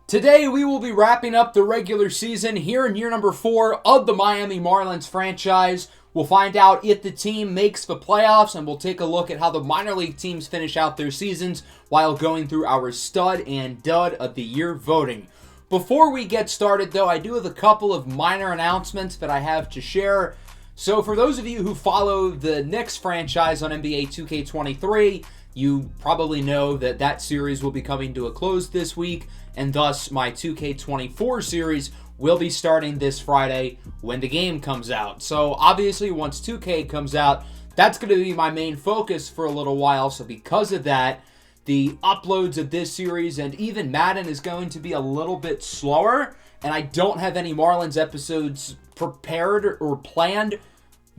Today, we will be wrapping up the regular season here in year number 4 of the Miami Marlins franchise. We'll find out if the team makes the playoffs, and we'll take a look at how the minor league teams finish out their seasons while going through our stud and dud of the year voting. Before we get started, though, I do have a couple of minor announcements that I have to share. So for those of you who follow the Knicks franchise on NBA 2K23, you probably know that that series will be coming to a close this week, and thus my 2K24 series will be starting this Friday when the game comes out. So obviously once 2K comes out, that's going to be my main focus for a little while. So because of that, the uploads of this series and even Madden is going to be a little bit slower, and I don't have any Marlins episodes prepared or planned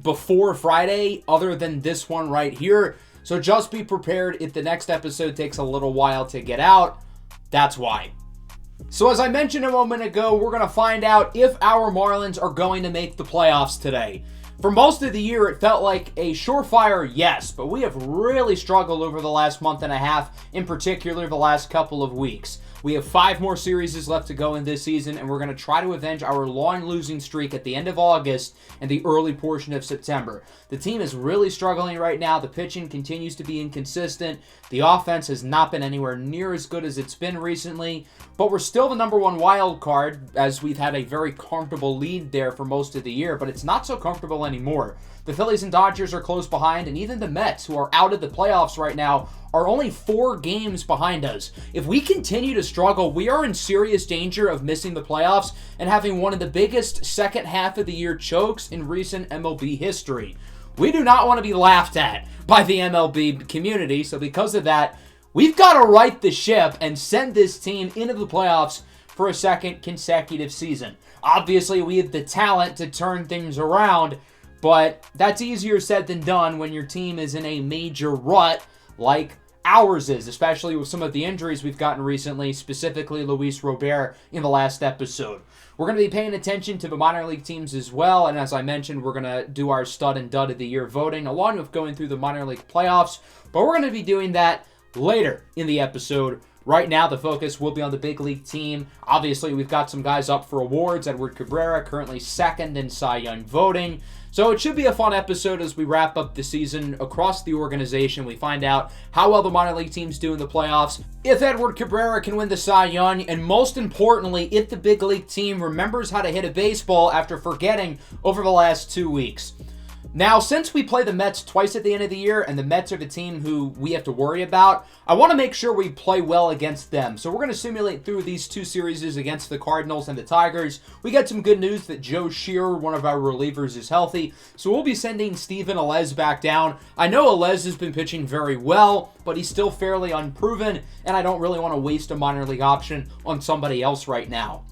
before Friday other than this one right here. So just be prepared if the next episode takes a little while to get out. That's why. So as I mentioned a moment ago, we're going to find out if our Marlins are going to make the playoffs today. For most of the year, it felt like a surefire yes, but we have really struggled over the last month and a half, in particular the last couple of weeks. We have 5 more series left to go in this season, and we're going to try to avenge our long losing streak at the end of August and the early portion of September. The team is really struggling right now. The pitching continues to be inconsistent. The offense has not been anywhere near as good as it's been recently, but we're still the number 1 wild card, as we've had a very comfortable lead there for most of the year, but it's not so comfortable anymore. The Phillies and Dodgers are close behind, and even the Mets, who are out of the playoffs right now, are only 4 games behind us. If we continue to struggle, we are in serious danger of missing the playoffs and having one of the biggest second half of the year chokes in recent MLB history. We do not want to be laughed at by the MLB community, so because of that, we've got to right the ship and send this team into the playoffs for a second consecutive season. Obviously, we have the talent to turn things around, but that's easier said than done when your team is in a major rut like ours is, especially with some of the injuries we've gotten recently, specifically Luis Robert in the last episode. We're going to be paying attention to the minor league teams as well, and as I mentioned, we're going to do our stud and dud of the year voting, along with going through the minor league playoffs, but we're going to be doing that later in the episode. Right now, the focus will be on the big league team. Obviously, we've got some guys up for awards. Edward Cabrera, currently 2nd in Cy Young voting. So it should be a fun episode as we wrap up the season across the organization. We find out how well the minor league teams do in the playoffs, if Edward Cabrera can win the Cy Young, and most importantly, if the big league team remembers how to hit a baseball after forgetting over the last 2 weeks. Now, since we play the Mets twice at the end of the year, and the Mets are the team who we have to worry about, I want to make sure we play well against them. So we're going to simulate through these 2 series against the Cardinals and the Tigers. We got some good news that Joe Shearer, one of our relievers, is healthy. So we'll be sending Steven Alez back down. I know Alez has been pitching very well, but he's still fairly unproven, and I don't really want to waste a minor league option on somebody else right now.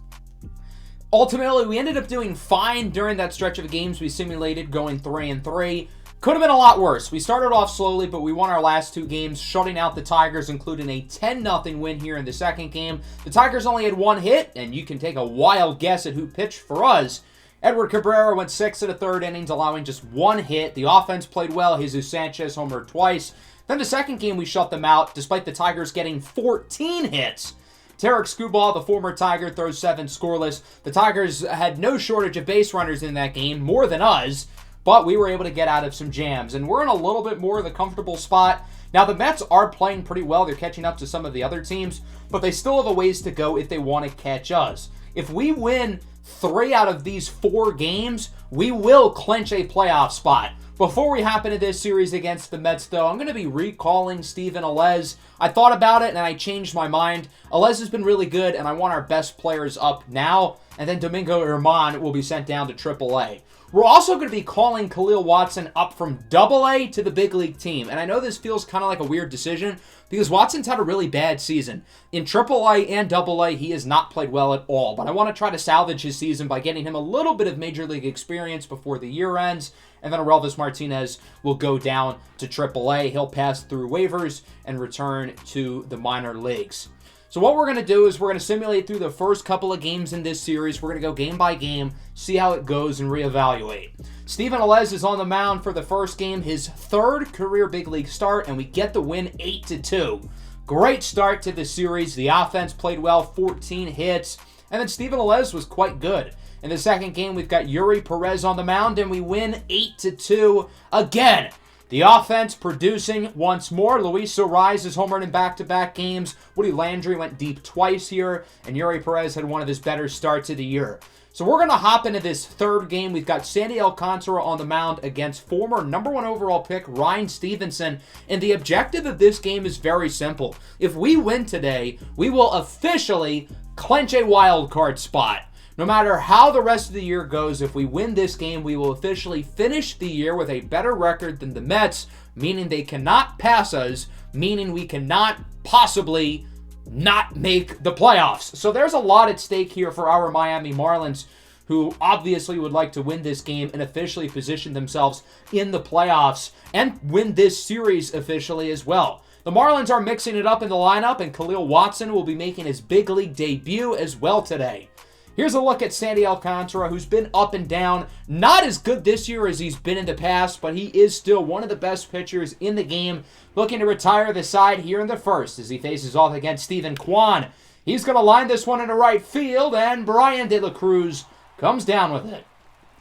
Ultimately, we ended up doing fine during that stretch of games we simulated, going 3-3. Could have been a lot worse. We started off slowly, but we won our last 2 games, shutting out the Tigers, including a 10-0 win here in the second game. The Tigers only had 1 hit, and you can take a wild guess at who pitched for us. Edward Cabrera went 6 1/3 innings, allowing just 1 hit. The offense played well. Jesus Sanchez homered twice. Then the second game, we shut them out, despite the Tigers getting 14 hits. Tarek Skubal, the former Tiger, throws 7 scoreless. The Tigers had no shortage of base runners in that game, more than us, but we were able to get out of some jams, and we're in a little bit more of the comfortable spot. Now, the Mets are playing pretty well. They're catching up to some of the other teams, but they still have a ways to go if they want to catch us. If we win 3 out of these 4 games, we will clinch a playoff spot. Before we hop into this series against the Mets, though, I'm going to be recalling Steven Alez. I thought about it, and I changed my mind. Alez has been really good, and I want our best players up now, and then Domingo Germán will be sent down to AAA. We're also going to be calling Khalil Watson up from AA to the big league team, and I know this feels kind of like a weird decision because Watson's had a really bad season. In AAA and AA, he has not played well at all, but I want to try to salvage his season by getting him a little bit of major league experience before the year ends, and then Aurelvis Martinez will go down to AAA. He'll pass through waivers and return to the minor leagues. So what we're going to do is we're going to simulate through the first couple of games in this series. We're going to go game by game, see how it goes, and reevaluate. Steven Alez is on the mound for the first game, his 3rd career big league start, and we get the win 8-2. Great start to the series. The offense played well, 14 hits. And then Steven Alez was quite good. In the second game, we've got Yuri Perez on the mound, and we win 8-2 again. The offense producing once more. Luis Arraez is homered in back-to-back games. Woody Landry went deep twice here, and Yuri Perez had one of his better starts of the year. So we're going to hop into this third game. We've got Sandy Alcantara on the mound against former #1 overall pick Ryan Stevenson. And the objective of this game is very simple. If we win today, we will officially clinch a wild card spot. No matter how the rest of the year goes, if we win this game, we will officially finish the year with a better record than the Mets, meaning they cannot pass us, meaning we cannot possibly not make the playoffs. So there's a lot at stake here for our Miami Marlins, who obviously would like to win this game and officially position themselves in the playoffs and win this series officially as well. The Marlins are mixing it up in the lineup, and Khalil Watson will be making his big league debut as well today. Here's a look at Sandy Alcantara, who's been up and down. Not as good this year as he's been in the past, but he is still one of the best pitchers in the game. Looking to retire the side here in the first as he faces off against Steven Kwan. He's going to line this one into right field, and Brian De La Cruz comes down with it.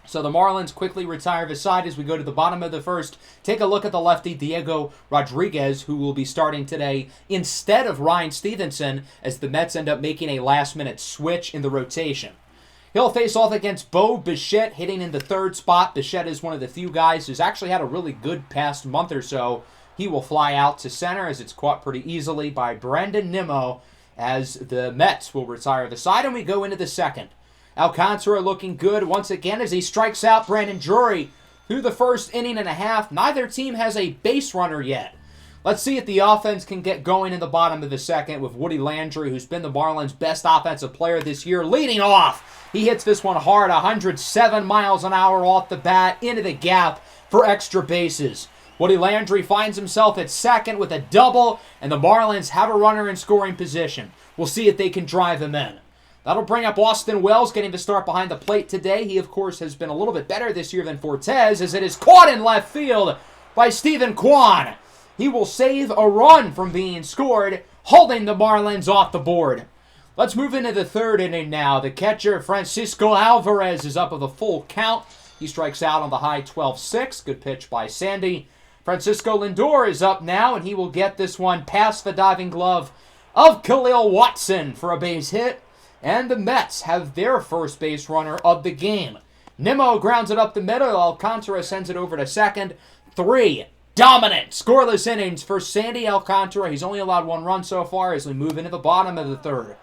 So the Marlins quickly retire the side as we go to the bottom of the first. Take a look at the lefty Diego Rodriguez, who will be starting today instead of Ryan Stevenson, as the Mets end up making a last-minute switch in the rotation. He'll face off against Bo Bichette, hitting in the third spot. Bichette is one of the few guys who's actually had a really good past month or so. He will fly out to center as it's caught pretty easily by Brandon Nimmo, as the Mets will retire the side, and we go into the second. Alcantara looking good once again as he strikes out Brandon Drury through the first inning and a half. Neither team has a base runner yet. Let's see if the offense can get going in the bottom of the second with Woody Landry, who's been the Marlins' best offensive player this year, leading off. He hits this one hard, 107 miles an hour off the bat, into the gap for extra bases. Woody Landry finds himself at second with a double, and the Marlins have a runner in scoring position. We'll see if they can drive him in. That'll bring up Austin Wells, getting to start behind the plate today. He, of course, has been a little bit better this year than Fortes, as it is caught in left field by Steven Kwan. He will save a run from being scored, holding the Marlins off the board. Let's move into the third inning now. The catcher, Francisco Alvarez, is up with a full count. He strikes out on the high 12-6. Good pitch by Sandy. Francisco Lindor is up now, and he will get this one past the diving glove of Khalil Watson for a base hit. And the Mets have their first base runner of the game. Nimmo grounds it up the middle. Alcantara sends it over to second. 3 dominant, scoreless innings for Sandy Alcantara. He's only allowed 1 run so far as we move into the bottom of the third.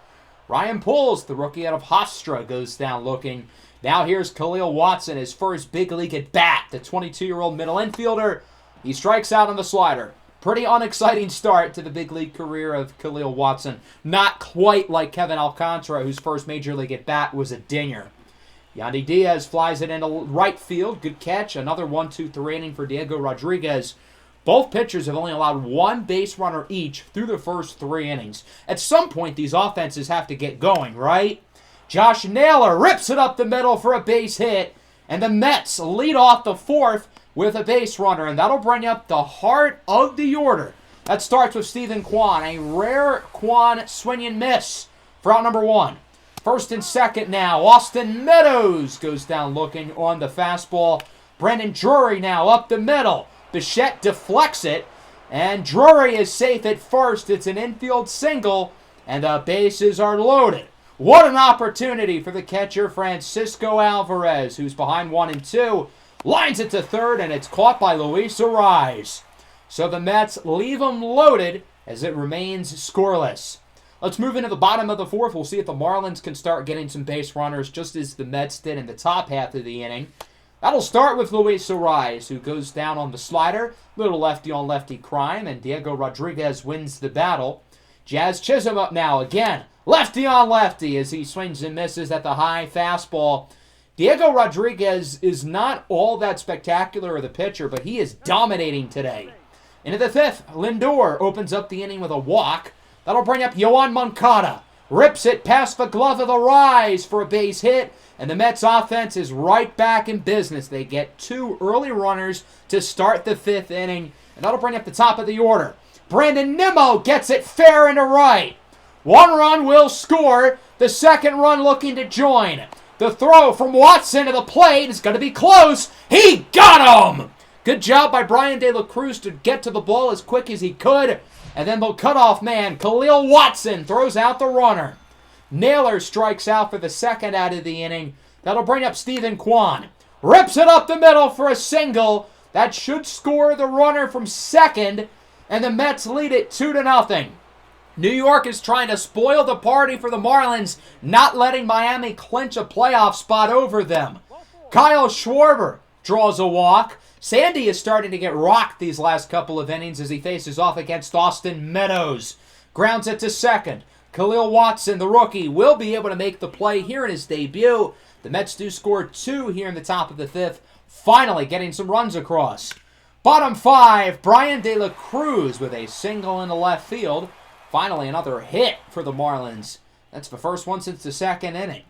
Ryan Poles, the rookie out of Hofstra, goes down looking. Now here's Khalil Watson, his first big league at bat. The 22-year-old middle infielder. He strikes out on the slider. Pretty unexciting start to the big league career of Khalil Watson. Not quite like Kevin Alcantara, whose first major league at bat was a dinger. Yandy Diaz flies it into right field. Good catch. Another 1-2-3 inning for Diego Rodriguez. Both pitchers have only allowed 1 base runner each through the first 3 innings. At some point, these offenses have to get going, right? Josh Naylor rips it up the middle for a base hit. And the Mets lead off the fourth with a base runner, and that'll bring up the heart of the order. That starts with Steven Kwan, a rare Kwan swing and miss for out number 1. First and second now. Austin Meadows goes down looking on the fastball. Brandon Drury now up the middle. Bichette deflects it, and Drury is safe at first. It's an infield single, and the bases are loaded. What an opportunity for the catcher, Francisco Alvarez, who's behind 1 and 2. Lines it to third, and it's caught by Luis Arraez. So the Mets leave them loaded as it remains scoreless. Let's move into the bottom of the fourth. We'll see if the Marlins can start getting some base runners, just as the Mets did in the top half of the inning. That'll start with Luis Arraez, who goes down on the slider. Little lefty-on-lefty crime, and Diego Rodriguez wins the battle. Jazz Chisholm up now again. Lefty-on-lefty as he swings and misses at the high fastball. Diego Rodriguez is not all that spectacular of the pitcher, but he is dominating today. Into the fifth, Lindor opens up the inning with a walk. That'll bring up Yoan Moncada. Rips it past the glove of Arraez for a base hit, and the Mets offense is right back in business. They get 2 early runners to start the 5th inning, and that'll bring up the top of the order. Brandon Nimmo gets it fair into right. One run will score. The second run looking to join. The throw from Watson to the plate is going to be close. He got him! Good job by Brian De La Cruz to get to the ball as quick as he could. And then the cutoff man, Khalil Watson, throws out the runner. Naylor strikes out for the second out of the inning. That'll bring up Stephen Kwan. Rips it up the middle for a single. That should score the runner from second. And the Mets lead it 2-0. New York is trying to spoil the party for the Marlins, not letting Miami clinch a playoff spot over them. Kyle Schwarber draws a walk. Sandy is starting to get rocked these last couple of innings as he faces off against Austin Meadows. Grounds it to second. Khalil Watson, the rookie, will be able to make the play here in his debut. The Mets do score 2 here in the top of the 5th, finally getting some runs across. Bottom 5, Brian De La Cruz with a single in the left field. Finally, another hit for the Marlins. That's the first one since the second inning.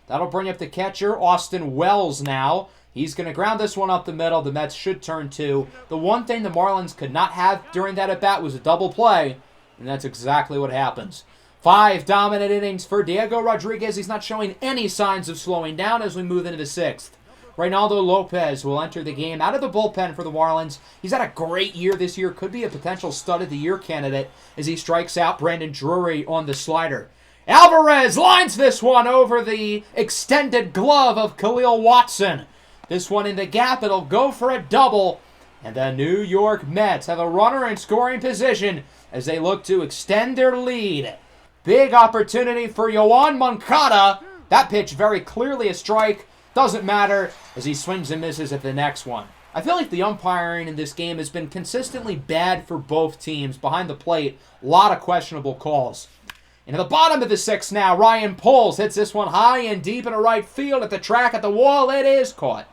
That'll bring up the catcher, Austin Wells now. He's going to ground this one up the middle. The Mets should turn 2. The one thing the Marlins could not have during that at-bat was a double play, and that's exactly what happens. 5 dominant innings for Diego Rodriguez. He's not showing any signs of slowing down as we move into the 6th. Reynaldo Lopez will enter the game out of the bullpen for the Marlins. He's had a great year this year. Could be a potential stud of the year candidate as he strikes out Brandon Drury on the slider. Alvarez lines this one over the extended glove of Khalil Watson. This one in the gap. It'll go for a double. And the New York Mets have a runner in scoring position as they look to extend their lead. Big opportunity for Yoan Moncada. That pitch very clearly a strike. Doesn't matter as he swings and misses at the next one. I feel like the umpiring in this game has been consistently bad for both teams. Behind the plate, a lot of questionable calls. Into the bottom of the 6th now, Ryan Poles hits this one high and deep into right field at the track at the wall. It is caught.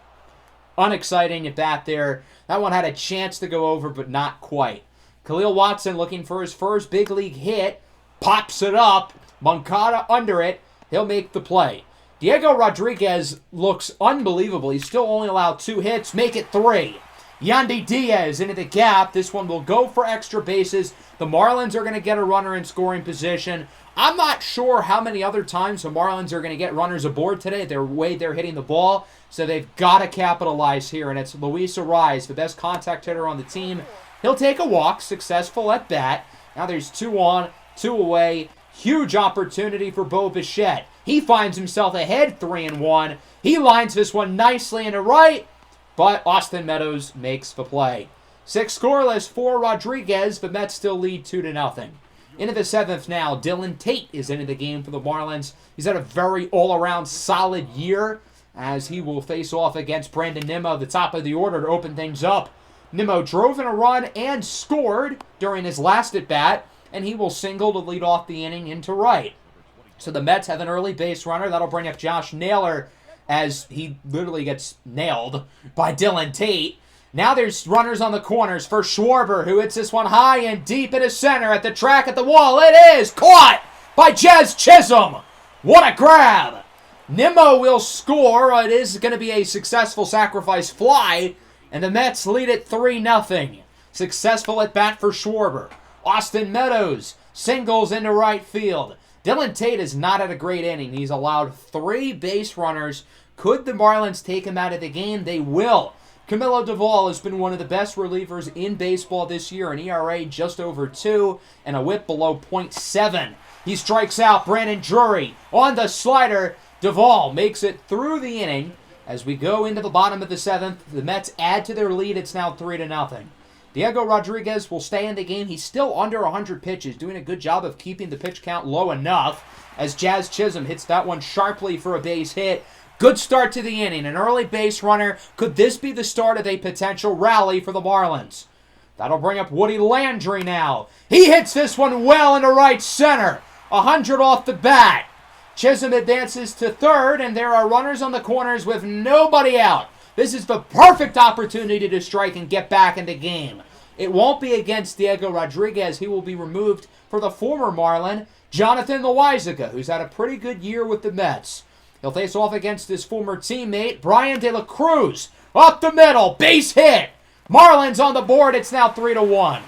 Unexciting at bat there. That one had a chance to go over, but not quite. Khalil Watson looking for his first big league hit. Pops it up. Moncada under it. He'll make the play. Diego Rodriguez looks unbelievable. He's still only allowed 2 hits. Make it 3. Yandy Diaz into the gap. This one will go for extra bases. The Marlins are going to get a runner in scoring position. I'm not sure how many other times the Marlins are going to get runners aboard today. The way they're hitting the ball. So they've got to capitalize here. And it's Luis Arraez, the best contact hitter on the team. He'll take a walk. Successful at bat. Now there's 2 on, 2 away. Huge opportunity for Bo Bichette. He finds himself ahead 3-1. He lines this one nicely into right, but Austin Meadows makes the play. 6 scoreless for Rodriguez. The Mets still lead 2-0. Into the 7th now, Dylan Tate is into the game for the Marlins. He's had a very all-around solid year as he will face off against Brandon Nimmo, the top of the order, to open things up. Nimmo drove in a run and scored during his last at-bat, and he will single to lead off the inning into right. So the Mets have an early base runner. That'll bring up Josh Naylor as he literally gets nailed by Dylan Tate. Now there's runners on the corners for Schwarber, who hits this one high and deep into center at the track at the wall. It is caught by Jazz Chisholm. What a grab. Nimmo will score. It is going to be a successful sacrifice fly, and the Mets lead it 3-0. Successful at bat for Schwarber. Austin Meadows singles into right field. Dylan Tate has not had a great inning. He's allowed 3 base runners. Could the Marlins take him out of the game? They will. Camilo Doval has been one of the best relievers in baseball this year. An ERA just over 2 and a whip below .7. He strikes out Brandon Drury on the slider. Doval makes it through the inning. As we go into the bottom of the 7th, the Mets add to their lead. It's now 3-0. Diego Rodriguez will stay in the game. He's still under 100 pitches, doing a good job of keeping the pitch count low enough as Jazz Chisholm hits that one sharply for a base hit. Good start to the inning. An early base runner. Could this be the start of a potential rally for the Marlins? That'll bring up Woody Landry now. He hits this one well into right center. 100 off the bat. Chisholm advances to third, and there are runners on the corners with nobody out. This is the perfect opportunity to strike and get back in the game. It won't be against Diego Rodriguez. He will be removed for the former Marlin, Jonathan Loaisiga, who's had a pretty good year with the Mets. He'll face off against his former teammate, Brian De La Cruz. Up the middle, base hit. Marlins on the board. It's now 3-1.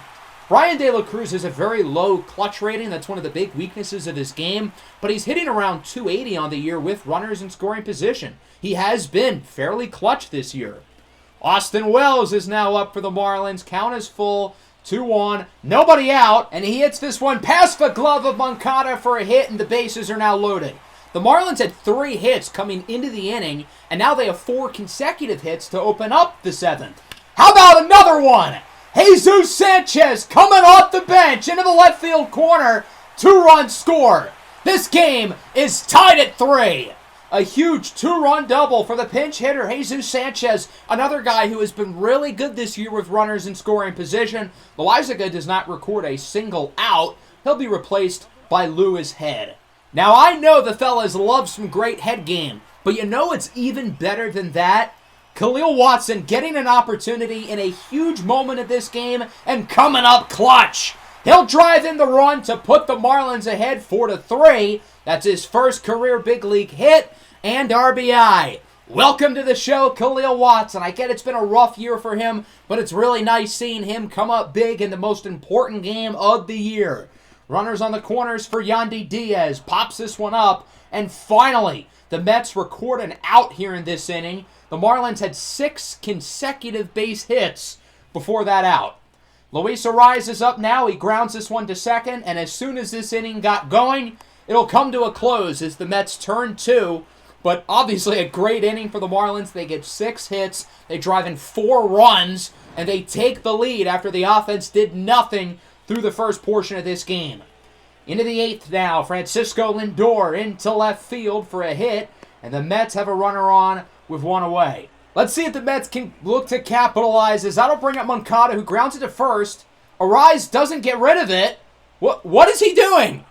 Brian De La Cruz has a very low clutch rating. That's one of the big weaknesses of his game. But he's hitting around 280 on the year with runners in scoring position. He has been fairly clutch this year. Austin Wells is now up for the Marlins. Count is full. 2-1. Nobody out. And he hits this one past the glove of Moncada for a hit, and the bases are now loaded. The Marlins had 3 hits coming into the inning, and now they have 4 consecutive hits to open up the 7th. How about another one? Jesus Sanchez coming off the bench into the left field corner. 2-run score. This game is tied at 3. A huge 2-run double for the pinch hitter, Jesus Sanchez, another guy who has been really good this year with runners in scoring position. Loaizaga does not record a single out. He'll be replaced by Lewis Head. Now, I know the fellas love some great head game, but you know it's even better than that? Khalil Watson getting an opportunity in a huge moment of this game and coming up clutch. He'll drive in the run to put the Marlins ahead 4-3. That's his first career big league hit and RBI. Welcome to the show, Khalil Watson. I get it's been a rough year for him, but it's really nice seeing him come up big in the most important game of the year. Runners on the corners for Yandy Diaz. Pops this one up. And finally, the Mets record an out here in this inning. The Marlins had 6 consecutive base hits before that out. Luis Arraez is up now. He grounds this one to second, and as soon as this inning got going, it'll come to a close as the Mets turn 2. But obviously a great inning for the Marlins. They get 6 hits, they drive in 4 runs, and they take the lead after the offense did nothing through the first portion of this game. Into the 8th now, Francisco Lindor into left field for a hit, and the Mets have a runner on with 1 away. Let's see if the Mets can look to capitalize as that'll bring up Moncada, who grounds it to first. Arraez doesn't get rid of it. What is he doing?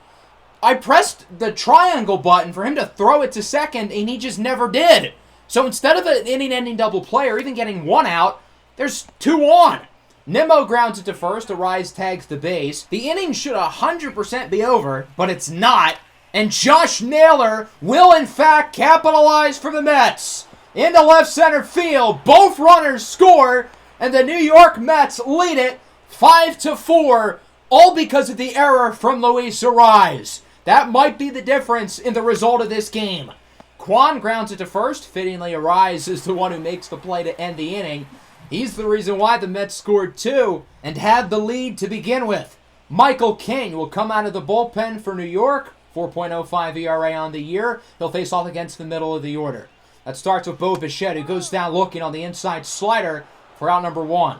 I pressed the triangle button for him to throw it to second, and he just never did. So instead of an inning-ending double play or even getting 1 out, there's 2 on. Nimmo grounds it to first. Arraez tags the base. The inning should 100% be over, but it's not. And Josh Naylor will, in fact, capitalize for the Mets. Into left center field. Both runners score, and the New York Mets lead it 5-4, all because of the error from Luis Arraez. That might be the difference in the result of this game. Kwan grounds it to first. Fittingly, Arraez is the one who makes the play to end the inning. He's the reason why the Mets scored 2 and had the lead to begin with. Michael King will come out of the bullpen for New York. 4.05 ERA on the year. He'll face off against the middle of the order. That starts with Bo Bichette, who goes down looking on the inside slider for out number 1.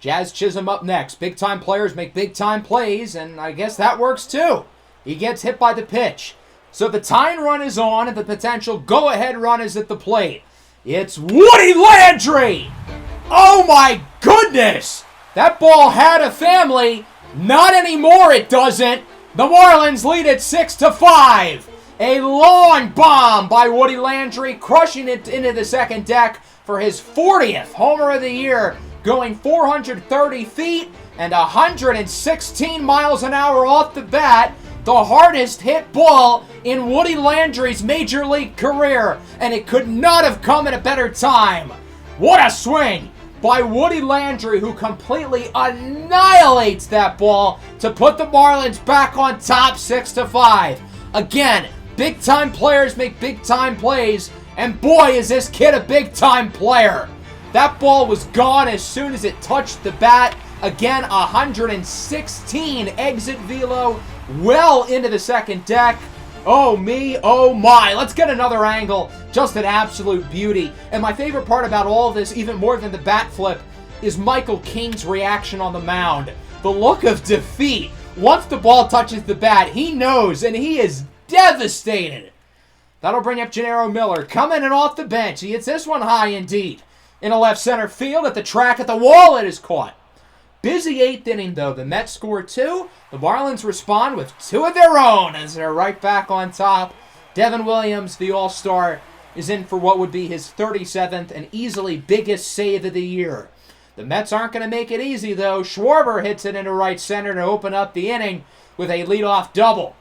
Jazz Chisholm up next. Big-time players make big-time plays, and I guess that works too. He gets hit by the pitch. So the tying run is on, and the potential go-ahead run is at the plate. It's Woody Landry! Oh my goodness! That ball had a family. Not anymore, it doesn't. The Marlins lead it 6-5. A long bomb by Woody Landry, crushing it into the second deck for his 40th homer of the year, going 430 feet and 116 miles an hour off the bat. The hardest hit ball in Woody Landry's major league career, and it could not have come at a better time. What a swing by Woody Landry, who completely annihilates that ball to put the Marlins back on top 6-5. Again, big-time players make big-time plays, and boy, is this kid a big-time player. That ball was gone as soon as it touched the bat. Again, 116 exit velo well into the second deck. Oh me, oh my. Let's get another angle. Just an absolute beauty. And my favorite part about all of this, even more than the bat flip, is Michael King's reaction on the mound. The look of defeat. Once the ball touches the bat, he knows, and he is devastated. That'll bring up Gennaro Miller. Coming in off the bench. He hits this one high and deep. In a left center field at the track at the wall, it is caught. Busy 8th inning, though. The Mets score 2. The Marlins respond with 2 of their own as they're right back on top. Devin Williams, the All-Star, is in for what would be his 37th and easily biggest save of the year. The Mets aren't going to make it easy, though. Schwarber hits it into right center to open up the inning with a leadoff double.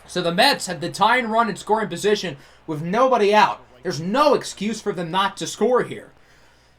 So the Mets have the tying run in scoring position with nobody out. There's no excuse for them not to score here.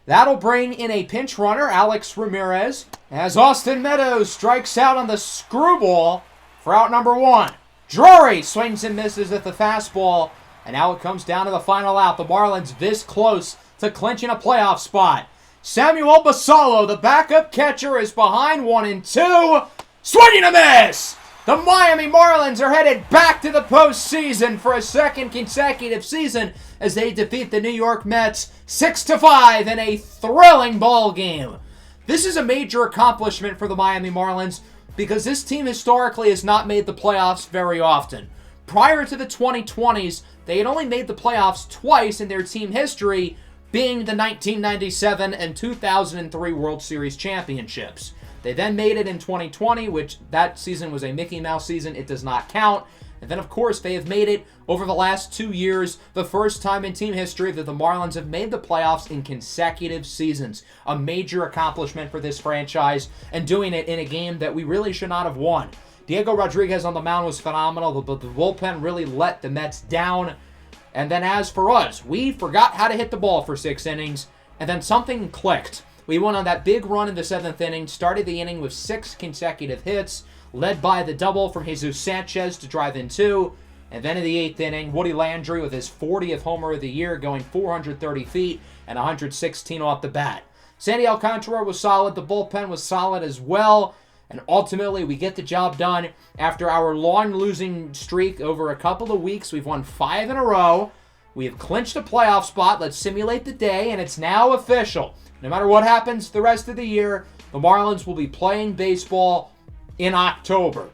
That'll bring in a pinch runner, Alex Ramirez, as Austin Meadows strikes out on the screwball for out number 1. Drury swings and misses at the fastball, and now it comes down to the final out. The Marlins this close to clinching a playoff spot. Samuel Basallo, the backup catcher, is behind 1-2. Swinging a miss! The Miami Marlins are headed back to the postseason for a second consecutive season as they defeat the New York Mets 6-5 in a thrilling ball game. This is a major accomplishment for the Miami Marlins because this team historically has not made the playoffs very often. Prior to the 2020s, they had only made the playoffs twice in their team history, being the 1997 and 2003 World Series championships. They then made it in 2020, which that season was a Mickey Mouse season. It does not count. And then, of course, they have made it over the last 2 years, the first time in team history that the Marlins have made the playoffs in consecutive seasons. A major accomplishment for this franchise, and doing it in a game that we really should not have won. Diego Rodriguez on the mound was phenomenal, but the bullpen really let the Mets down. And then as for us, we forgot how to hit the ball for 6 innings, and then something clicked. We went on that big run in the 7th inning, started the inning with 6 consecutive hits, led by the double from Jesus Sanchez to drive in 2. And then in the 8th inning, Woody Landry with his 40th homer of the year, going 430 feet and 116 off the bat. Sandy Alcantara was solid. The bullpen was solid as well. And ultimately, we get the job done. After our long losing streak over a couple of weeks, we've won 5 in a row. We have clinched a playoff spot. Let's simulate the day, and it's now official. No matter what happens the rest of the year, the Marlins will be playing baseball in October.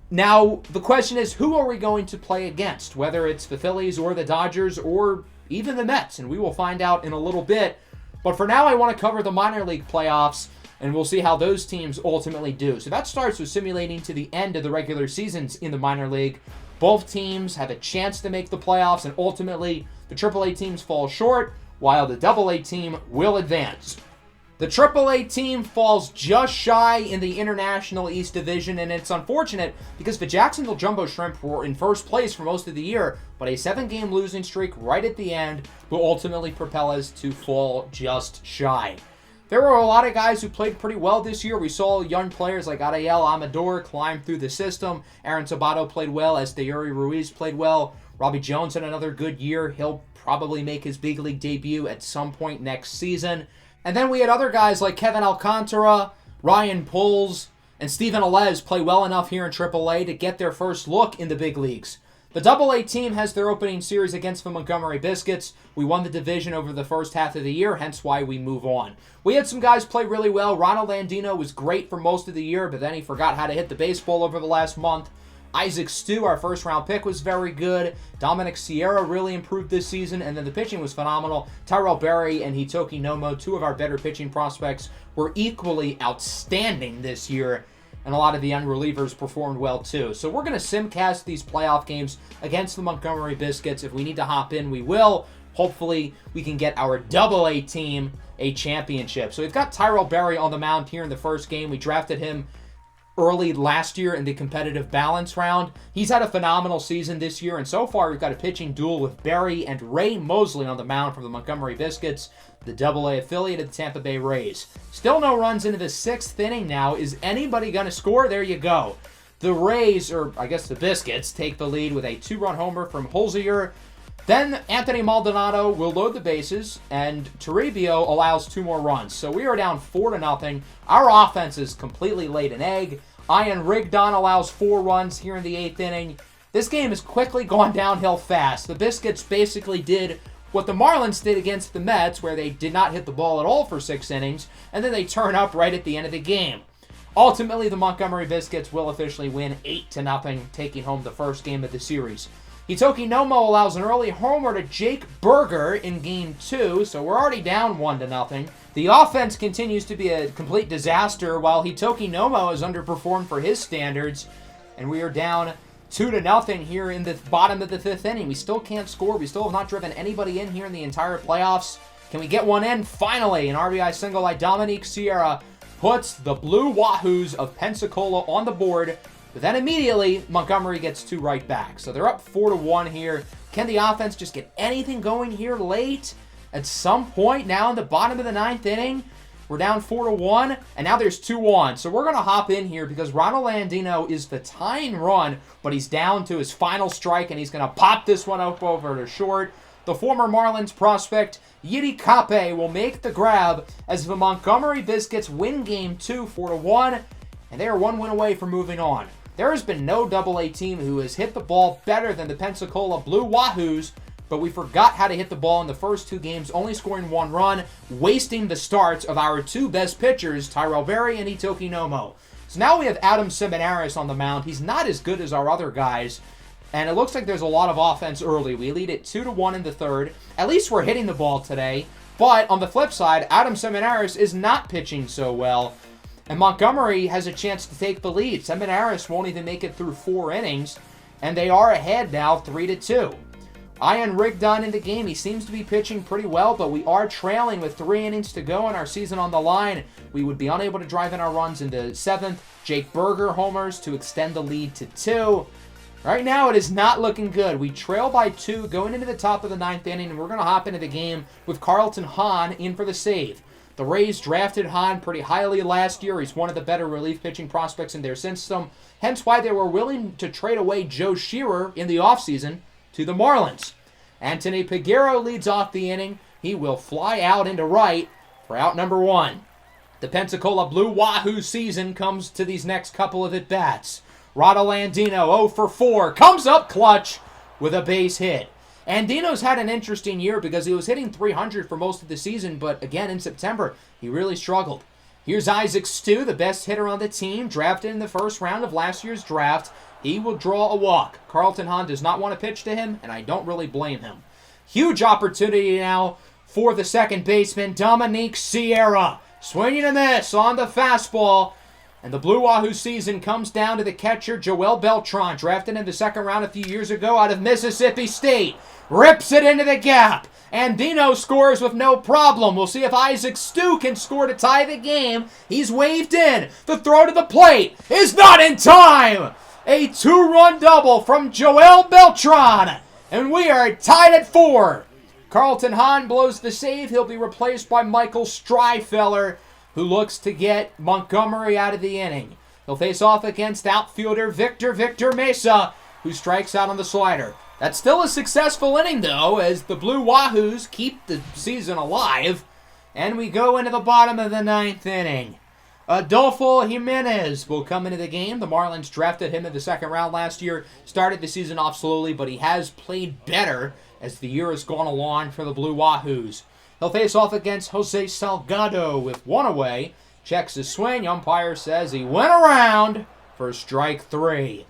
Now, the question is, who are we going to play against? Whether it's the Phillies or the Dodgers or even the Mets, and we will find out in a little bit. But for now, I want to cover the minor league playoffs, and we'll see how those teams ultimately do. So that starts with simulating to the end of the regular seasons in the minor league. Both teams have a chance to make the playoffs, and ultimately, the AAA teams fall short, while the AA team will advance. The AAA team falls just shy in the International East Division, and it's unfortunate because the Jacksonville Jumbo Shrimp were in first place for most of the year, but a 7-game losing streak right at the end will ultimately propel us to fall just shy. There were a lot of guys who played pretty well this year. We saw young players like Ariel Amador climb through the system. Aaron Sabato played well. Esteury Ruiz played well. Robbie Jones had another good year. He'll probably make his big league debut at some point next season. And then we had other guys like Kevin Alcantara, Ryan Poles, and Steven Alez play well enough here in AAA to get their first look in the big leagues. The AA team has their opening series against the Montgomery Biscuits. We won the division over the first half of the year, hence why we move on. We had some guys play really well. Ronald Andino was great for most of the year, but then he forgot how to hit the baseball over the last month. Isaac Stu, our first-round pick, was very good. Dominic Sierra really improved this season, and then the pitching was phenomenal. Tyrell Berry and Hitoki Nomo, 2 of our better pitching prospects, were equally outstanding this year, and a lot of the young relievers performed well too. So we're going to simcast these playoff games against the Montgomery Biscuits. If we need to hop in, we will. Hopefully, we can get our AA team a championship. So we've got Tyrell Berry on the mound here in the first game. We drafted him early last year in the competitive balance round. He's had a phenomenal season this year, and so far we've got a pitching duel with Berry and Ray Mosley on the mound from the Montgomery Biscuits, the AA affiliate of the Tampa Bay Rays. Still no runs into the 6th inning now. Is anybody going to score? There you go. The Rays, or I guess the Biscuits, take the lead with a 2-run homer from Holzier. Then Anthony Maldonado will load the bases, and Toribio allows 2 more runs. So we are down 4-0. Our offense is completely laid an egg. Ian Rigdon allows 4 runs here in the 8th inning. This game has quickly gone downhill fast. The Biscuits basically did what the Marlins did against the Mets, where they did not hit the ball at all for 6 innings, and then they turn up right at the end of the game. Ultimately, the Montgomery Biscuits will officially win 8-0, taking home the first game of the series. Hitoki Nomo allows an early homer to Jake Berger in Game 2, so we're already down 1-0. The offense continues to be a complete disaster, while Hitoki Nomo has underperformed for his standards, and we are down 2-0 here in the bottom of the 5th inning. We still can't score. We still have not driven anybody in here in the entire playoffs. Can we get one in? Finally, an RBI single by Dominique Sierra puts the Blue Wahoos of Pensacola on the board. But then immediately, Montgomery gets 2 right back. So they're up 4-1 here. Can the offense just get anything going here late? at some point now in the bottom of the 9th inning. We're down 4-1, and now there's 2 on. So we're going to hop in here because Ronald Andino is the tying run, but he's down to his final strike, and he's going to pop this one up over to short. The former Marlins prospect, Yidi Kape, will make the grab as the Montgomery Biscuits win Game 2 4-1, and they are 1 win away from moving on. There has been no Double-A team who has hit the ball better than the Pensacola Blue Wahoos, but we forgot how to hit the ball in the first 2 games, only scoring 1 run, wasting the starts of our 2 best pitchers, Tyrell Berry and Itoki Nomo. So now we have Adam Seminaris on the mound. He's not as good as our other guys, and it looks like there's a lot of offense early. We lead it 2-1 in the 3rd. At least we're hitting the ball today, but on the flip side, Adam Seminaris is not pitching so well, and Montgomery has a chance to take the lead. Seminaris won't even make it through 4 innings, and they are ahead now 3-2. Ian Rigdon in the game. He seems to be pitching pretty well, but we are trailing with 3 innings to go in our season on the line. We would be unable to drive in our runs in the 7th. Jake Berger homers to extend the lead to 2. Right now, it is not looking good. We trail by 2 going into the top of the 9th inning, and we're going to hop into the game with Carlton Hahn in for the save. The Rays drafted Hahn pretty highly last year. He's one of the better relief pitching prospects in their system, hence why they were willing to trade away Joe Shearer in the offseason to the Marlins. Anthony Peguero leads off the inning. He will fly out into right for out number 1. The Pensacola Blue Wahoo season comes to these next couple of at-bats. Ronald Andino, 0 for 4, comes up clutch with a base hit. Andino's had an interesting year because he was hitting .300 for most of the season, but again in September, he really struggled. Here's Isaac Stu, the best hitter on the team, drafted in the 1st round of last year's draft. He will draw a walk. Carlton Hahn does not want to pitch to him, and I don't really blame him. Huge opportunity now for the second baseman, Dominique Sierra. Swinging a miss on the fastball. And the Blue Wahoo season comes down to the catcher, Joel Beltran, drafted in the 2nd round a few years ago out of Mississippi State. Rips it into the gap. Andino scores with no problem. We'll see if Isaac Stu can score to tie the game. He's waved in. The throw to the plate is not in time. A 2-run double from Joel Beltran. And we are tied at 4. Carlton Hahn blows the save. He'll be replaced by Michael Stryfeller, who looks to get Montgomery out of the inning. He'll face off against outfielder Victor Mesa, who strikes out on the slider. That's still a successful inning, though, as the Blue Wahoos keep the season alive. And we go into the bottom of the 9th inning. Adolfo Jimenez will come into the game. The Marlins drafted him in the 2nd round last year. Started the season off slowly, but he has played better as the year has gone along for the Blue Wahoos. He'll face off against Jose Salgado with 1 away. Checks his swing. Umpire says he went around for strike 3.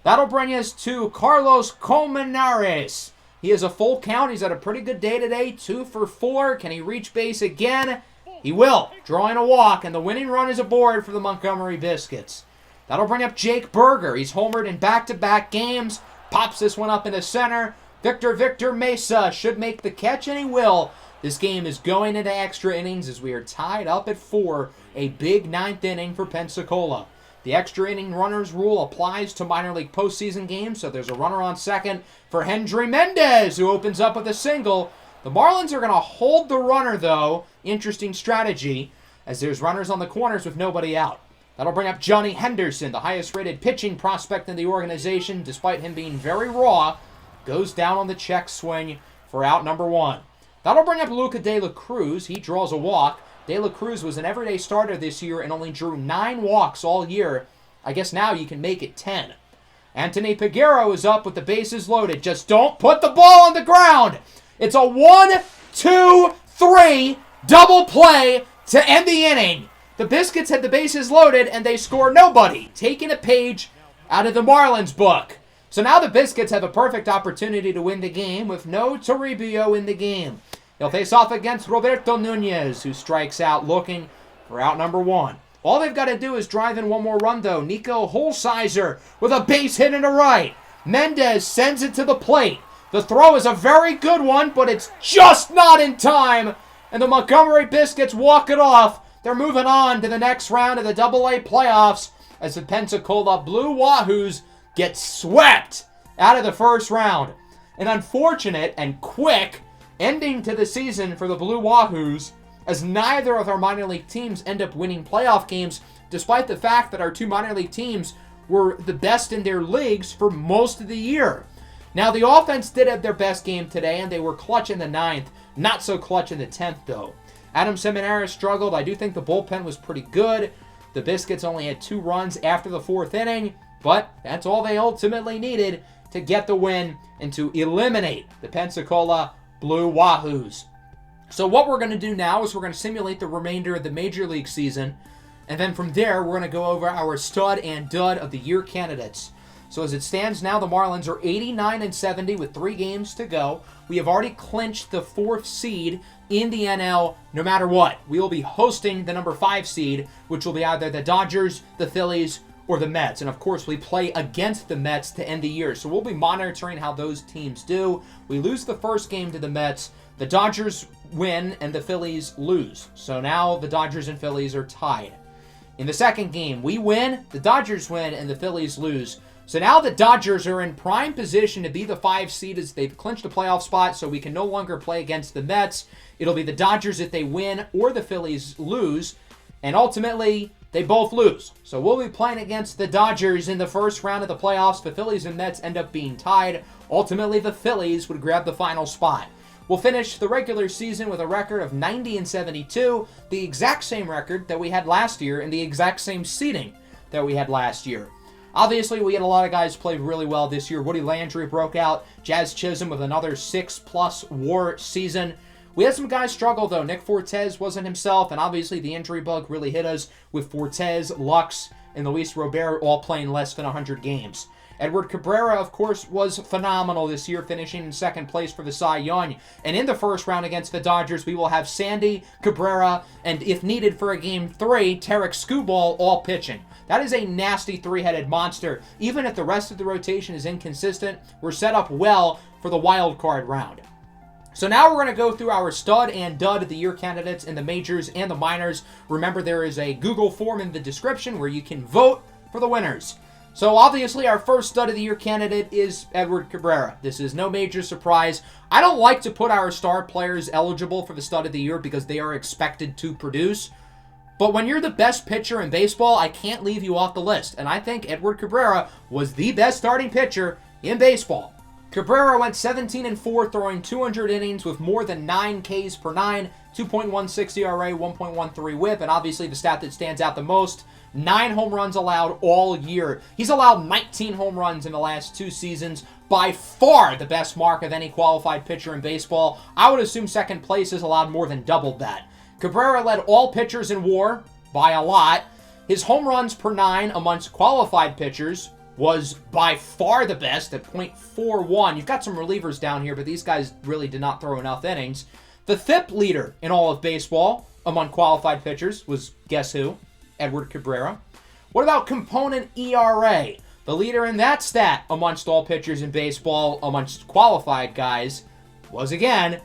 That'll bring us to Carlos Colmenares. He has a full count. He's had a pretty good day today. 2 for 4. Can he reach base again? He will, drawing a walk, and the winning run is aboard for the Montgomery Biscuits. That'll bring up Jake Berger. He's homered in back-to-back games. Pops this one up into center. Victor Mesa should make the catch, and he will. This game is going into extra innings as we are tied up at 4. A big 9th inning for Pensacola. The extra inning runners rule applies to minor league postseason games, so there's a runner on second for Hendry Mendez, who opens up with a single. The Marlins are going to hold the runner, though. Interesting strategy, as there's runners on the corners with nobody out. That'll bring up Johnny Henderson, the highest-rated pitching prospect in the organization, despite him being very raw. Goes down on the check swing for out number 1. That'll bring up Luca De La Cruz. He draws a walk. De La Cruz was an everyday starter this year and only drew 9 walks all year. I guess now you can make it 10. Anthony Peguero is up with the bases loaded. Just don't put the ball on the ground. It's a 1-2-3 double play to end the inning. The Biscuits had the bases loaded and they score nobody, taking a page out of the Marlins book. So now the Biscuits have a perfect opportunity to win the game with no Toribio in the game. They'll face off against Roberto Nunez, who strikes out looking for out number 1. All they've got to do is drive in one more run, though. Nico Holsizer with a base hit into right. Mendez sends it to the plate. The throw is a very good one, but it's just not in time. And the Montgomery Biscuits walk it off. They're moving on to the next round of the Double-A playoffs as the Pensacola Blue Wahoos get swept out of the first round. An unfortunate and quick ending to the season for the Blue Wahoos, as neither of our minor league teams end up winning playoff games, despite the fact that our two minor league teams were the best in their leagues for most of the year. Now, the offense did have their best game today, and they were clutch in the 9th, not so clutch in the 10th, though. Adam Seminara struggled. I do think the bullpen was pretty good. The Biscuits only had 2 runs after the 4th inning, but that's all they ultimately needed to get the win and to eliminate the Pensacola Blue Wahoos. So what we're going to do now is we're going to simulate the remainder of the Major League season, and then from there, we're going to go over our stud and dud of the year candidates. So as it stands now, the Marlins are 89-70 with 3 games to go. We have already clinched the 4th seed in the NL no matter what. We will be hosting the number 5 seed, which will be either the Dodgers, the Phillies, or the Mets. And of course, we play against the Mets to end the year. So we'll be monitoring how those teams do. We lose the first game to the Mets. The Dodgers win and the Phillies lose. So now the Dodgers and Phillies are tied. In the second game, we win, the Dodgers win, and the Phillies lose. So now the Dodgers are in prime position to be the 5 seed as they've clinched a playoff spot, so we can no longer play against the Mets. It'll be the Dodgers if they win or the Phillies lose, and ultimately, they both lose. So we'll be playing against the Dodgers in the first round of the playoffs. The Phillies and Mets end up being tied. Ultimately, the Phillies would grab the final spot. We'll finish the regular season with a record of 90-72, the exact same record that we had last year and the exact same seeding that we had last year. Obviously, we had a lot of guys play really well this year. Woody Landry broke out. Jazz Chisholm with another 6+ WAR season. We had some guys struggle, though. Nick Fortes wasn't himself, and obviously the injury bug really hit us with Fortes, Lux, and Luis Robert all playing less than 100 games. Edward Cabrera, of course, was phenomenal this year, finishing in second place for the Cy Young. And in the first round against the Dodgers, we will have Sandy, Cabrera, and if needed for a Game 3, Tarek Skubal all pitching. That is a nasty 3-headed monster. Even if the rest of the rotation is inconsistent, we're set up well for the wild card round. So now we're going to go through our stud and dud of the year candidates in the majors and the minors. Remember, there is a Google form in the description where you can vote for the winners. So obviously our first stud of the year candidate is Edward Cabrera. This is no major surprise. I don't like to put our star players eligible for the stud of the year because they are expected to produce. But when you're the best pitcher in baseball, I can't leave you off the list. And I think Edward Cabrera was the best starting pitcher in baseball. Cabrera went 17-4, throwing 200 innings with more than 9 Ks per 9, 2.16 ERA, 1.13 WHIP, and obviously the stat that stands out the most, 9 home runs allowed all year. He's allowed 19 home runs in the last 2 seasons, by far the best mark of any qualified pitcher in baseball. I would assume second place has allowed more than double that. Cabrera led all pitchers in WAR by a lot. His home runs per 9 amongst qualified pitchers was by far the best at .41. You've got some relievers down here, but these guys really did not throw enough innings. The FIP leader in all of baseball among qualified pitchers was, guess who? Edward Cabrera. What about component ERA? The leader in that stat amongst all pitchers in baseball, amongst qualified guys, was again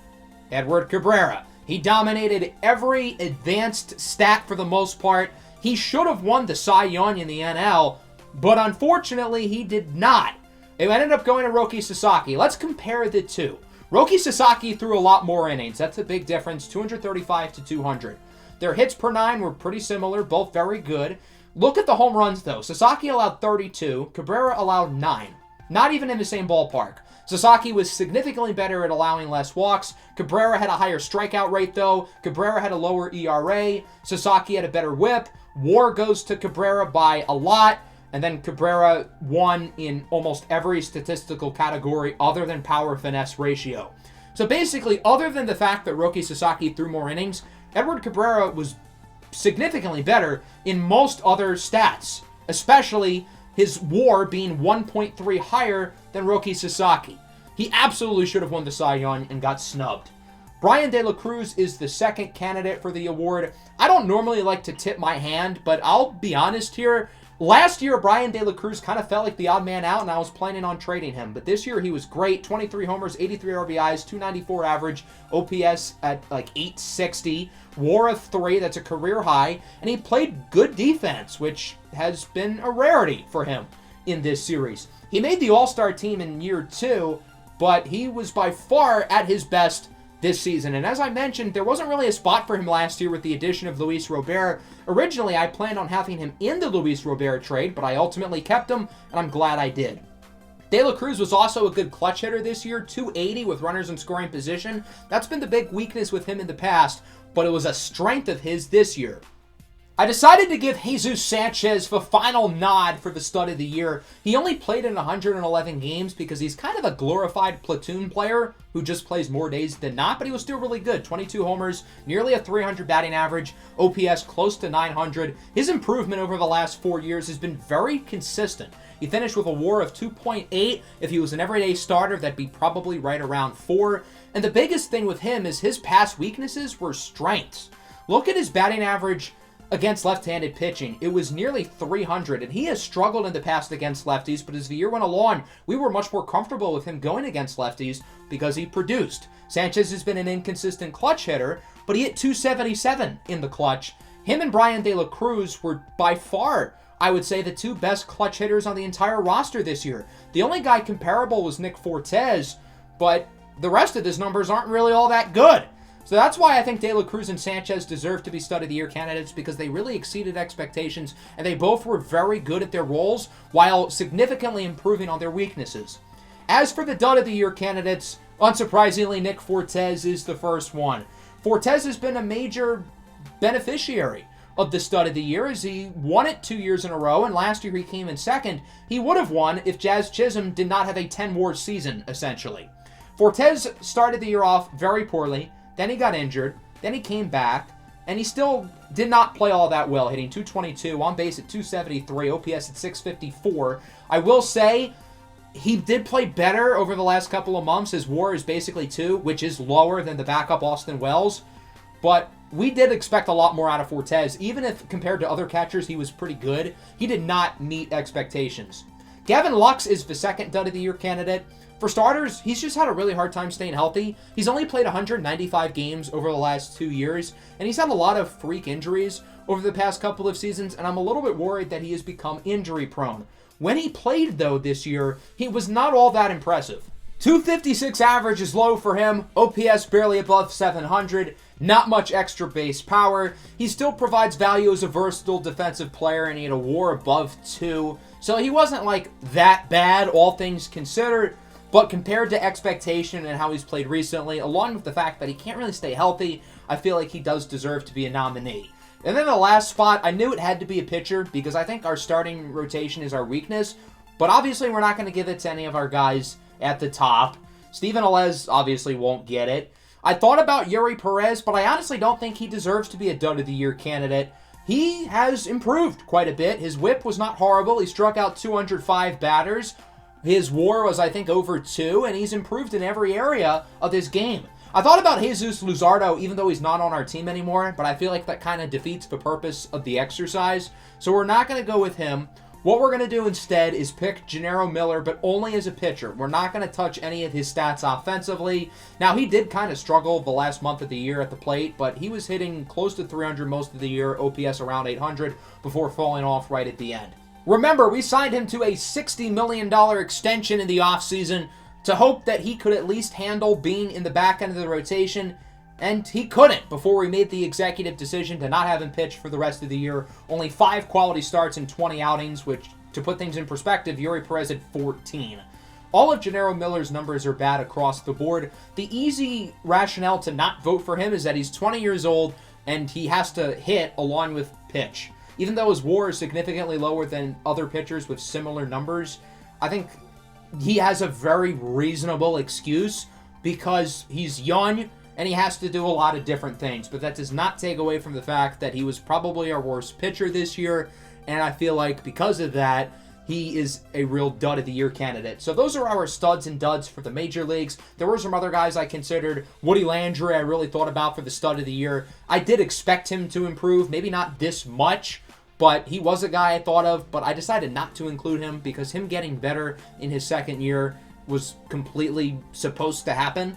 Edward Cabrera. He dominated every advanced stat for the most part. He should have won the Cy Young in the NL, but unfortunately he did not. It ended up going to Roki Sasaki. Let's compare the two. Roki Sasaki threw a lot more innings. That's a big difference, 235 to 200. Their hits per 9 were pretty similar, both very good. Look at the home runs, though. Sasaki allowed 32. Cabrera allowed 9. Not even in the same ballpark. Sasaki was significantly better at allowing less walks. Cabrera had a higher strikeout rate, though. Cabrera had a lower ERA. Sasaki had a better whip. WAR goes to Cabrera by a lot. And then Cabrera won in almost every statistical category other than power finesse ratio. So basically, other than the fact that Roki Sasaki threw more innings, Edward Cabrera was significantly better in most other stats, especially his WAR being 1.3 higher than Roki Sasaki. He absolutely should have won the Cy Young and got snubbed. Brian De La Cruz is the second candidate for the award. I don't normally like to tip my hand, but I'll be honest here. Last year, Brian De La Cruz kind of felt like the odd man out, and I was planning on trading him. But this year, he was great. 23 homers, 83 RBIs, 294 average, OPS at like 860, WAR of 3, that's a career high, and he played good defense, which has been a rarity for him in this series. He made the All-Star team in year 2, but he was by far at his best this season. And as I mentioned, there wasn't really a spot for him last year with the addition of Luis Robert. Originally, I planned on having him in the Luis Robert trade, but I ultimately kept him, and I'm glad I did. De La Cruz was also a good clutch hitter this year, 280 with runners in scoring position. That's been the big weakness with him in the past, but it was a strength of his this year. I decided to give Jesus Sanchez the final nod for the stud of the year. He only played in 111 games because he's kind of a glorified platoon player who just plays more days than not, but he was still really good. 22 homers, nearly a 300 batting average, OPS close to 900. His improvement over the last 4 years has been very consistent. He finished with a WAR of 2.8. If he was an everyday starter, that'd be probably right around 4. And the biggest thing with him is his past weaknesses were strengths. Look at his batting average against left-handed pitching. It was nearly 300, and he has struggled in the past against lefties, but as the year went along, we were much more comfortable with him going against lefties because he produced. Sanchez has been an inconsistent clutch hitter, but he hit 277 in the clutch. Him and Brian De La Cruz were by far, I would say, the two best clutch hitters on the entire roster this year. The only guy comparable was Nick Fortes, but the rest of his numbers aren't really all that good. So that's why I think De La Cruz and Sanchez deserve to be Stud of the Year candidates, because they really exceeded expectations, and they both were very good at their roles while significantly improving on their weaknesses. As for the Dud of the Year candidates, unsurprisingly, Nick Fortes is the first one. Fortes has been a major beneficiary of the Stud of the Year, as he won it 2 years in a row, and last year he came in second. He would have won if Jazz Chisholm did not have a 10-WAR season, essentially. Fortes started the year off very poorly. Then he got injured, then he came back, and he still did not play all that well, hitting 222, on base at 273, OPS at 654. I will say, he did play better over the last couple of months. His WAR is basically 2, which is lower than the backup Austin Wells, but we did expect a lot more out of Fortes. Even if compared to other catchers he was pretty good, he did not meet expectations. Gavin Lux is the second Dud of the Year candidate. For starters, he's just had a really hard time staying healthy. He's only played 195 games over the last 2 years, and he's had a lot of freak injuries over the past couple of seasons, and I'm a little bit worried that he has become injury prone. When he played, though, this year, he was not all that impressive. 256 average is low for him, OPS barely above 700, not much extra base power. He still provides value as a versatile defensive player, and he had a WAR above 2, so he wasn't like that bad, all things considered. But compared to expectation and how he's played recently, along with the fact that he can't really stay healthy, I feel like he does deserve to be a nominee. And then the last spot, I knew it had to be a pitcher because I think our starting rotation is our weakness. But obviously we're not going to give it to any of our guys at the top. Steven Alez obviously won't get it. I thought about Yuri Perez, but I honestly don't think he deserves to be a Dud of the Year candidate. He has improved quite a bit. His whip was not horrible. He struck out 205 batters. His WAR was, I think, over 2, and he's improved in every area of his game. I thought about Jesus Luzardo, even though he's not on our team anymore, but I feel like that kind of defeats the purpose of the exercise, so we're not going to go with him. What we're going to do instead is pick Gennaro Miller, but only as a pitcher. We're not going to touch any of his stats offensively. Now, he did kind of struggle the last month of the year at the plate, but he was hitting close to 300 most of the year, OPS around 800, before falling off right at the end. Remember, we signed him to a $60 million extension in the offseason to hope that he could at least handle being in the back end of the rotation, and he couldn't before we made the executive decision to not have him pitch for the rest of the year. Only 5 quality starts and 20 outings, which, to put things in perspective, Yuri Perez had 14. All of Gennaro Miller's numbers are bad across the board. The easy rationale to not vote for him is that he's 20 years old and he has to hit along with pitch. Even though his WAR is significantly lower than other pitchers with similar numbers, I think he has a very reasonable excuse because he's young and he has to do a lot of different things. But that does not take away from the fact that he was probably our worst pitcher this year, and I feel like because of that, he is a real Dud of the Year candidate. So those are our studs and duds for the major leagues. There were some other guys I considered. Woody Landry I really thought about for the Stud of the Year. I did expect him to improve, maybe not this much, but he was a guy I thought of, but I decided not to include him because him getting better in his second year was completely supposed to happen.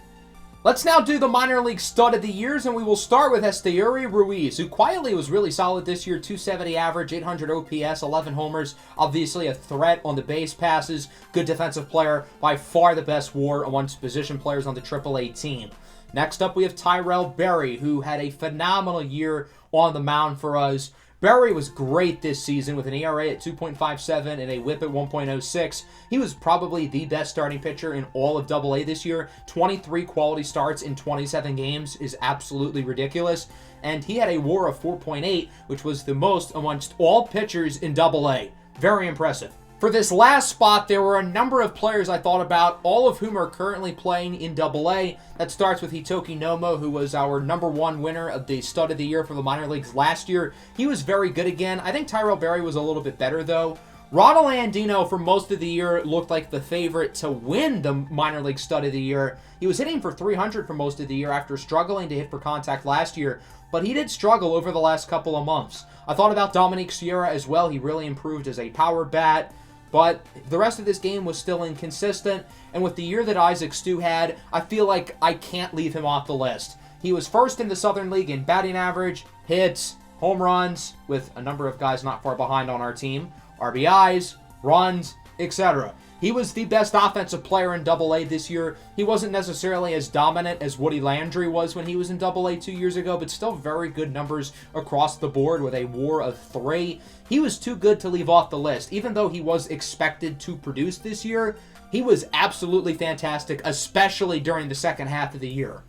Let's now do the minor league stud of the years, and we will start with Esteury Ruiz, who quietly was really solid this year. 270 average, 800 OPS, 11 homers, obviously a threat on the base passes, good defensive player, by far the best WAR amongst position players on the AAA team. Next up, we have Tyrell Berry, who had a phenomenal year on the mound for us. Berry was great this season with an ERA at 2.57 and a WHIP at 1.06. He was probably the best starting pitcher in all of AA this year. 23 quality starts in 27 games is absolutely ridiculous. And he had a WAR of 4.8, which was the most amongst all pitchers in AA. Very impressive. For this last spot, there were a number of players I thought about, all of whom are currently playing in AA. That starts with Hitoki Nomo, who was our #1 winner of the Stud of the Year for the minor leagues last year. He was very good again. I think Tyrell Berry was a little bit better, though. Ronald Andino, for most of the year, looked like the favorite to win the minor league Stud of the Year. He was hitting for 300 for most of the year after struggling to hit for contact last year, but he did struggle over the last couple of months. I thought about Dominic Sierra as well. He really improved as a power bat. But the rest of this game was still inconsistent, and with the year that Isaac Stu had, I feel like I can't leave him off the list. He was first in the Southern League in batting average, hits, home runs, with a number of guys not far behind on our team, RBIs, runs, etc. He was the best offensive player in AA this year. He wasn't necessarily as dominant as Woody Landry was when he was in AA 2 years ago, but still very good numbers across the board with a WAR of 3. He was too good to leave off the list. Even though he was expected to produce this year, he was absolutely fantastic, especially during the second half of the year.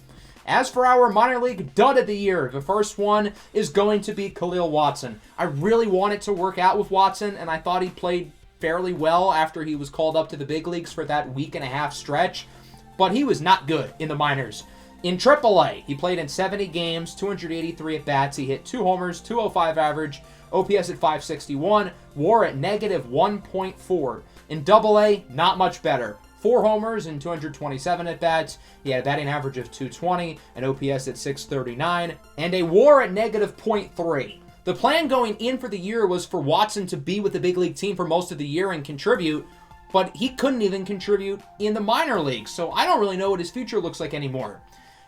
As for our minor league dud of the year, the first one is going to be Khalil Watson. I really wanted to work out with Watson, and I thought he played fairly well after he was called up to the big leagues for that week-and-a-half stretch, but he was not good in the minors. In AAA, he played in 70 games, 283 at-bats. He hit 2 homers, 205 average, OPS at 561, WAR at -1.4. In AA, not much better. 4 homers and 227 at-bats. He had a batting average of 220, an OPS at 639, and a WAR at -0.3. The plan going in for the year was for Watson to be with the big league team for most of the year and contribute, but he couldn't even contribute in the minor leagues, so I don't really know what his future looks like anymore.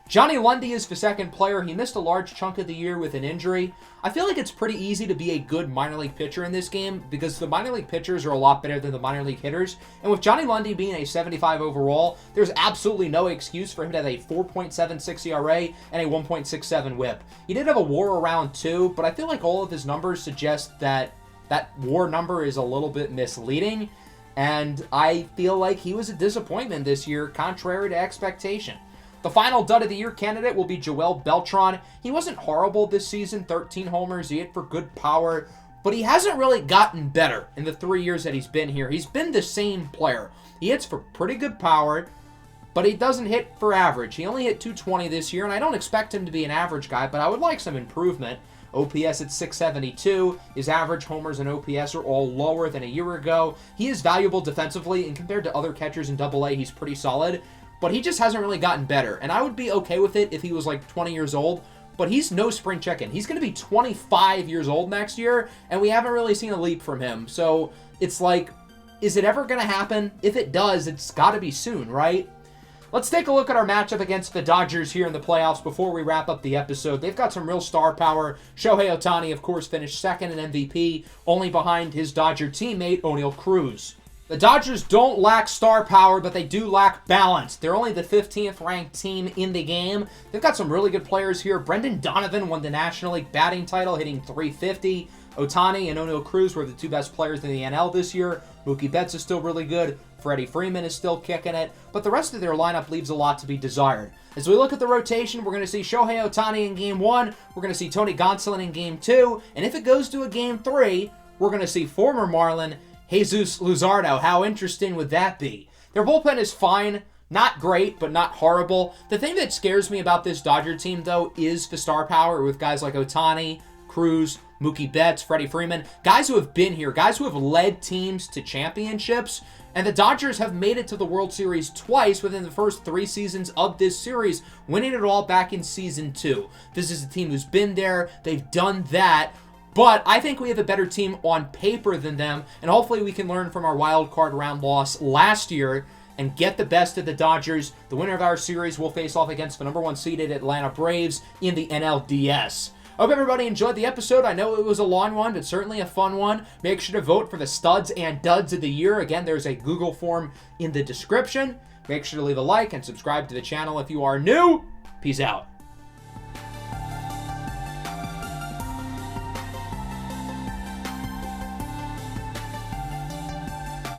Johnny Lundy is the second player. He missed a large chunk of the year with an injury. I feel like it's pretty easy to be a good minor league pitcher in this game because the minor league pitchers are a lot better than the minor league hitters. And with Johnny Lundy being a 75 overall, there's absolutely no excuse for him to have a 4.76 ERA and a 1.67 WHIP. He did have a WAR around 2, but I feel like all of his numbers suggest that that WAR number is a little bit misleading. And I feel like he was a disappointment this year, contrary to expectation. The final dud of the year candidate will be Joel Beltran. He wasn't horrible this season, 13 homers, he hit for good power, but he hasn't really gotten better in the 3 years that he's been here. He's been the same player. He hits for pretty good power, but he doesn't hit for average. He only hit 220 this year, and I don't expect him to be an average guy, but I would like some improvement. OPS at 672. His average homers and OPS are all lower than a year ago. He is valuable defensively, and compared to other catchers in AA, he's pretty solid. But he just hasn't really gotten better. And I would be okay with it if he was like 20 years old. But he's no spring chicken. He's going to be 25 years old next year. And we haven't really seen a leap from him. So it's like, is it ever going to happen? If it does, it's got to be soon, right? Let's take a look at our matchup against the Dodgers here in the playoffs before we wrap up the episode. They've got some real star power. Shohei Ohtani, of course, finished second in MVP, only behind his Dodger teammate, O'Neal Cruz. The Dodgers don't lack star power, but they do lack balance. They're only the 15th ranked team in the game. They've got some really good players here. Brendan Donovan won the National League batting title, hitting .350. Ohtani and O'Neal Cruz were the 2 best players in the NL this year. Mookie Betts is still really good. Freddie Freeman is still kicking it. But the rest of their lineup leaves a lot to be desired. As we look at the rotation, we're going to see Shohei Ohtani in Game 1. We're going to see Tony Gonsolin in Game 2. And if it goes to a Game 3, we're going to see former Marlin Jesus Luzardo. How interesting would that be? Their bullpen is fine. Not great, but not horrible. The thing that scares me about this Dodger team, though, is the star power with guys like Ohtani, Cruz, Mookie Betts, Freddie Freeman, guys who have been here, guys who have led teams to championships. And the Dodgers have made it to the World Series twice within the first 3 seasons of this series, winning it all back in Season 2. This is a team who's been there. They've done that. But I think we have a better team on paper than them, and hopefully we can learn from our wild card round loss last year and get the best of the Dodgers. The winner of our series will face off against the number 1 seeded Atlanta Braves in the NLDS. I hope everybody enjoyed the episode. I know it was a long one, but certainly a fun one. Make sure to vote for the studs and duds of the year. Again, there's a Google form in the description. Make sure to leave a like and subscribe to the channel if you are new. Peace out.